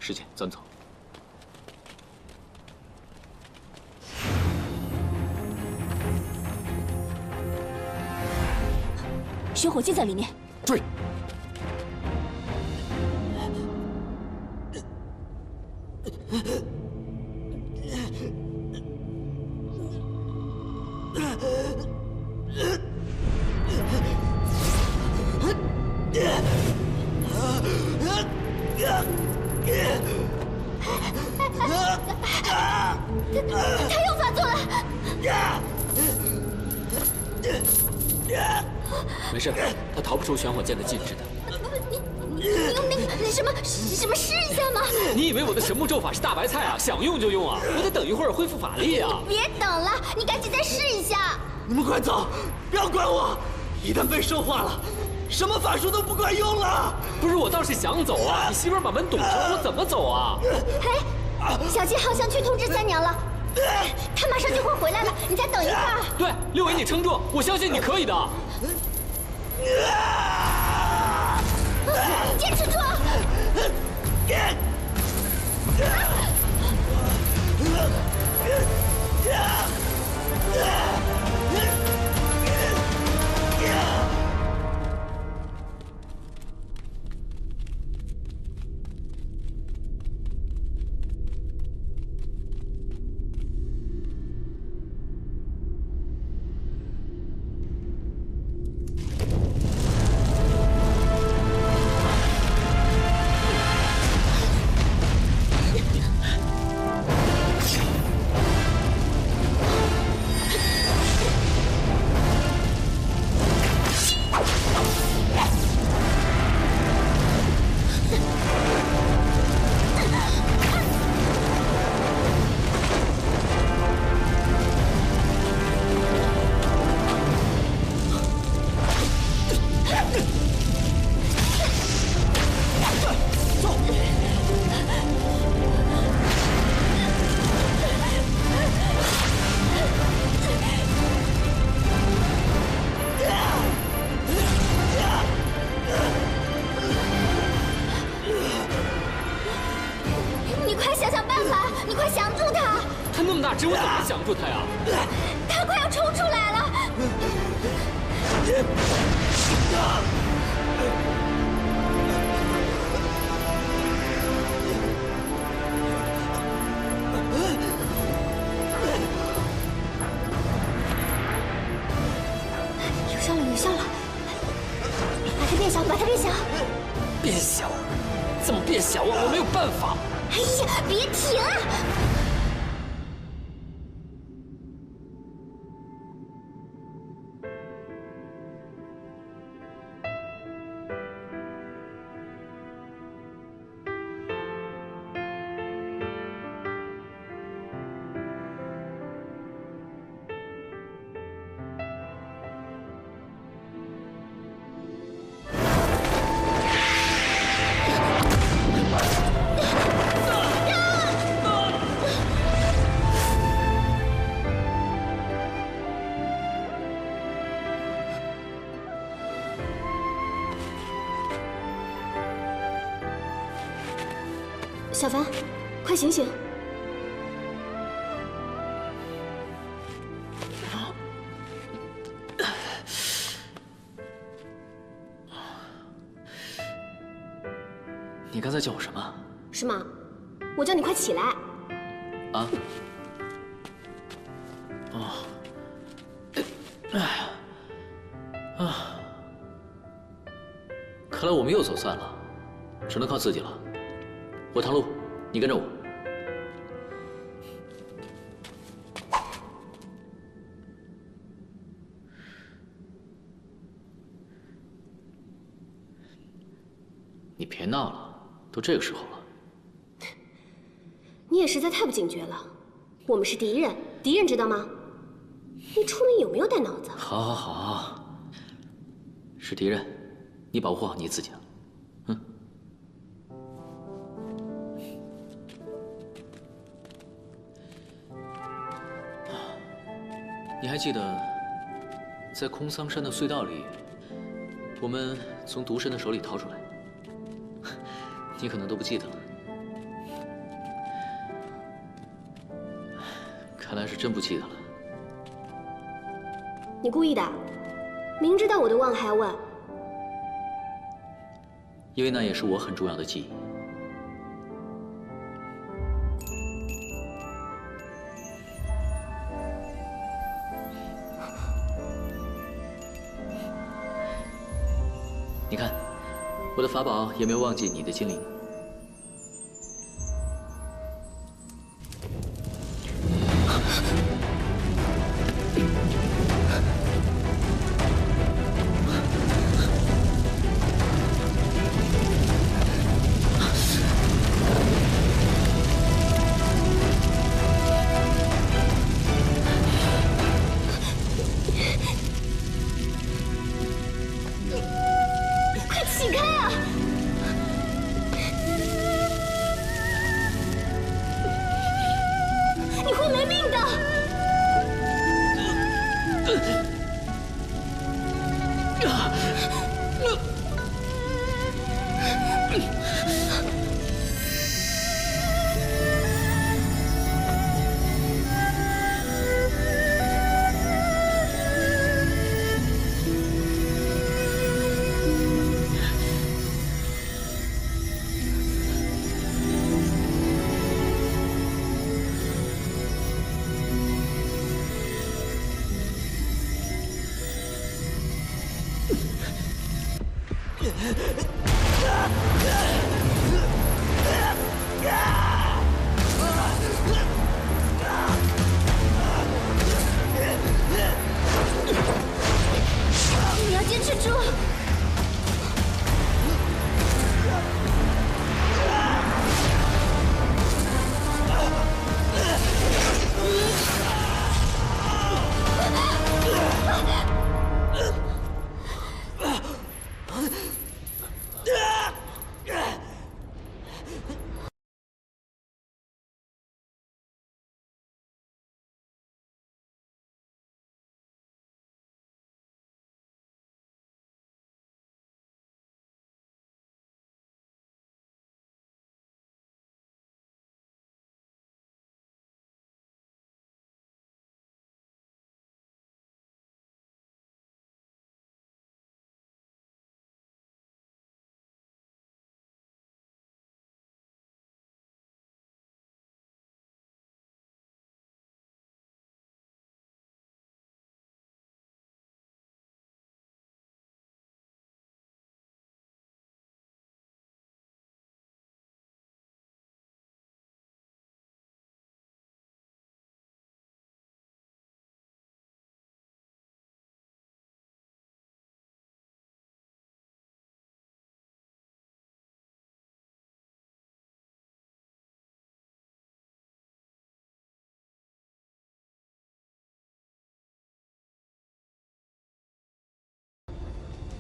师姐，咱们走。
血火记在里面，
追！
他又发作了。
没事，他逃不出玄火剑的禁制的。
你用那什么试一下吗？
你以为我的神木咒法是大白菜啊？想用就用啊！我得等一会儿恢复法力啊！
别等了，你赶紧再试一下。
你们快走，不要管我！一旦被兽化了，什么法术都不管用了。
不是，我倒是想走啊！你媳妇儿把门堵上，我怎么走啊？
哎，小七好像去通知三娘了，她马上就会回来了，你再等一会儿。
对，六伟，你撑住，我相信你可以的。
你坚持住！你快想想办法，你快降住他！
他那么大只，我怎么降住他呀？
他快要冲出来了！
有效了，有效了！把它变小，把它变小！
变小？怎么变小啊？我没有办法。
哎呀，别停啊！
小凡，快醒醒！
你刚才叫我什么？
是吗？我叫你快起来！
啊？哦，哎呀，啊！看来我们又走散了，只能靠自己了。我唐露，你跟着我。你别闹了，都这个时候了。
你也实在太不警觉了。我们是敌人，敌人知道吗？你出门有没有带脑子？
好，好，好，是敌人，你保护好你自己啊。你还记得，在空桑山的隧道里，我们从毒神的手里逃出来？你可能都不记得了。看来是真不记得了。
你故意的，明知道我的忘还要问。
因为那也是我很重要的记忆。你看，我的法宝也没有忘记你的精灵。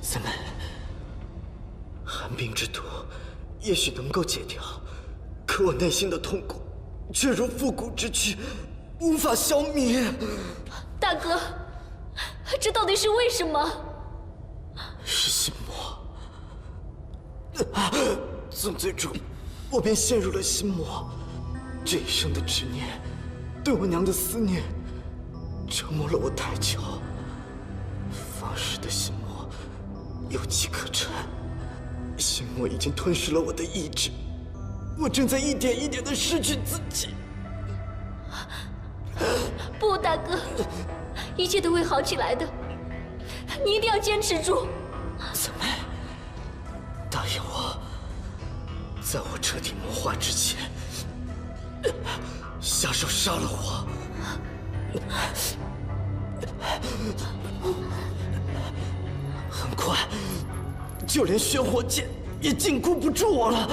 三妹，寒冰之毒也许能够解掉，可我内心的痛苦却如复古之躯，无法消灭。
大哥，这到底是为什么？
是心魔。从最初，我便陷入了心魔，这一生的执念，对我娘的思念，折磨了我太久。放矢的心魔有机可乘，心魔已经吞噬了我的意志，我正在一点一点地失去自己。
不，大哥，一切都会好起来的，你一定要坚持住。
三妹，答应我，在我彻底魔化之前，下手杀了我。很快，就连玄火剑也禁锢不住我了。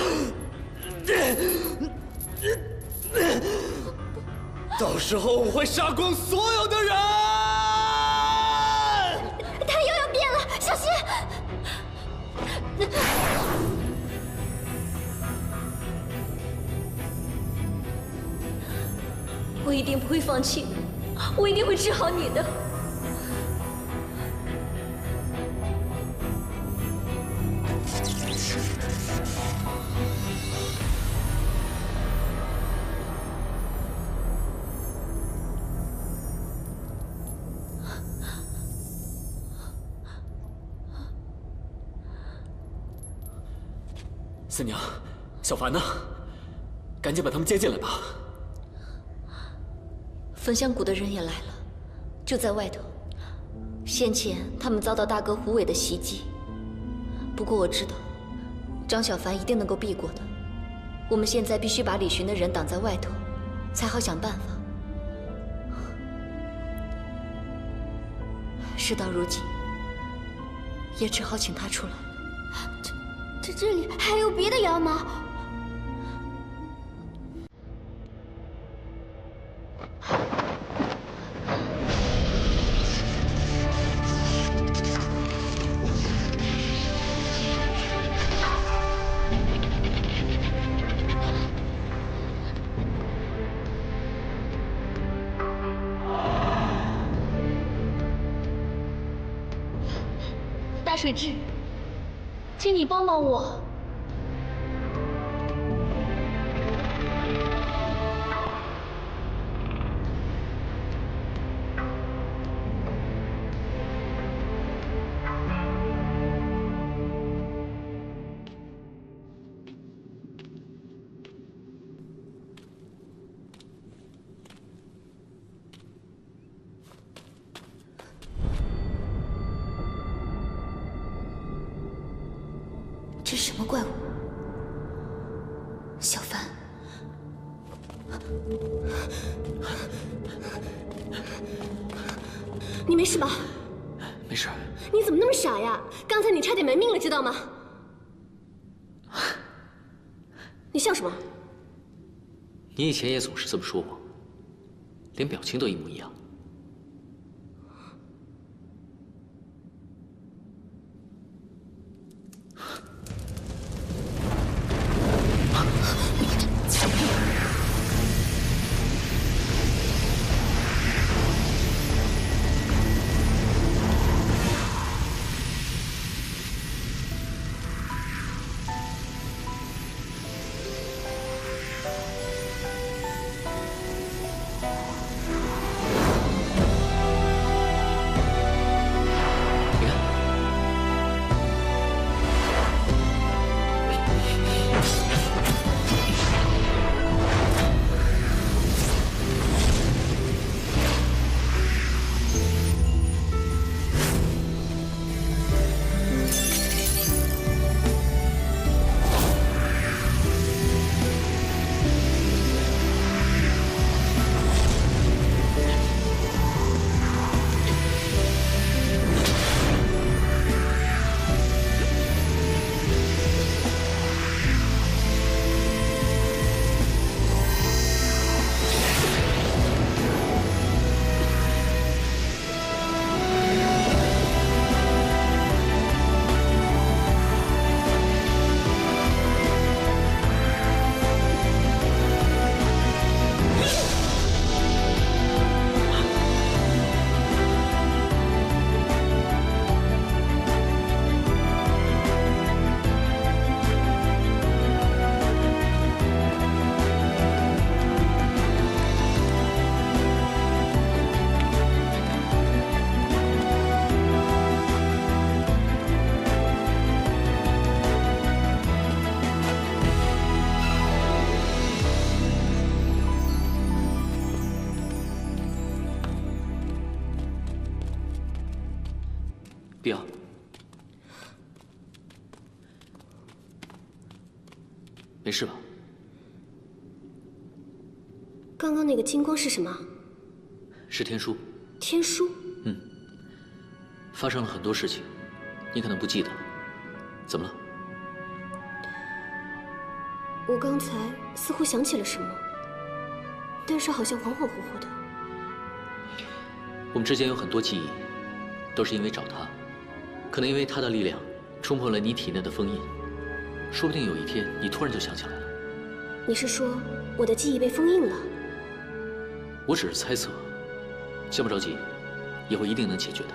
到时候我会杀光所有的人。
他又要变了，小心！
我一定不会放弃，我一定会治好你的。
三娘，小凡呢？赶紧把他们接进来吧。
焚香谷的人也来了，就在外头。先前他们遭到大哥胡伟的袭击，不过我知道张小凡一定能够避过的。我们现在必须把李寻的人挡在外头，才好想办法。事到如今，也只好请他出来了。
这里还有别的妖吗？
大水蛭，请你帮帮我。
这是什么怪物？小凡，
你没事吧？
没事。
你怎么那么傻呀？刚才你差点没命了，知道吗？你笑什么？
你以前也总是这么说我，连表情都一模一样。必要。没事吧？
刚刚那个金光是什么？
是天书。
天书？
发生了很多事情，你可能不记得。怎么了？
我刚才似乎想起了什么，但是好像恍恍惚惚的。
我们之间有很多记忆，都是因为找他，可能因为他的力量冲破了你体内的封印，说不定有一天你突然就想起来了。
你是说我的记忆被封印了？
我只是猜测，先不着急，以后一定能解决的。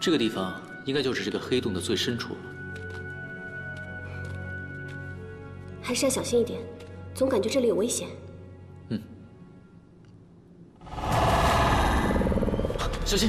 这个地方应该就是这个黑洞的最深处了。
还是要小心一点，总感觉这里有危险。
小心！